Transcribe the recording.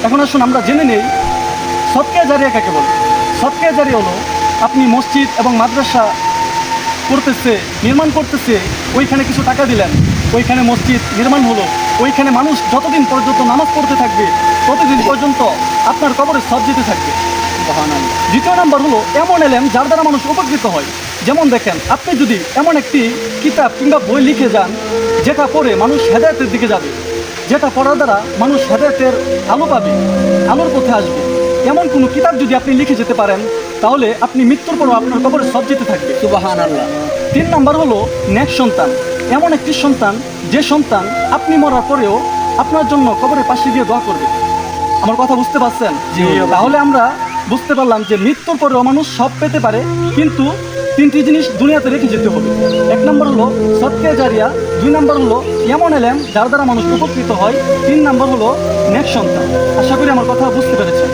এখন আসুন আমরা জেনে নেই সদকা জারিয়া কাকে বলে। সদকা জারিয়া হলো আপনি মসজিদ এবং মাদ্রাসা নির্মাণ করতেছে, ওইখানে কিছু টাকা দিলেন, ওইখানে মসজিদ নির্মাণ হলো, ওইখানে মানুষ যতদিন পর্যন্ত নামাজ পড়তে থাকবে ততদিন পর্যন্ত আপনার কবরে সব যেতে থাকবে। দ্বিতীয় নাম্বার হলো এমন এলেম যার দ্বারা মানুষ উপকৃত হয়। যেমন দেখেন, আপনি যদি এমন একটি কিতাব কিংবা বই লিখে যান যেটা পড়ে মানুষ হেদায়েতের দিকে যাবে, যেটা পড়ার দ্বারা মানুষ হেদায়েতের আলো পাবে, আলোর পথে আসবে, এমন কোনো কিতাব যদি আপনি লিখে যেতে পারেন তাহলে আপনি মৃত্যুর পরও আপনার কবরে সব যেতে থাকবে। সুবহানাল্লাহ। 3 নাম্বার হলো নেক সন্তান। এমন একটি সন্তান যে সন্তান আপনি মরার পরেও আপনার জন্য কবরের পাশে গিয়ে দোয়া করবে। আমার কথা বুঝতে পারছেন? জি। তাহলে আমরা বুঝতে পারলাম যে মৃত্যুর পরেও মানুষ সব পেতে পারে, কিন্তু 3টি জিনিস দুনিয়াতে রেখে যেতে হবে। 1 নম্বর হলো সদকা জারিয়া, 2 নম্বর হলো এমন এলেম যার দ্বারা মানুষ উপকৃত হয়, 3 নম্বর হলো নেক সন্তান। আশা করি আমার কথা বুঝতে পেরেছেন।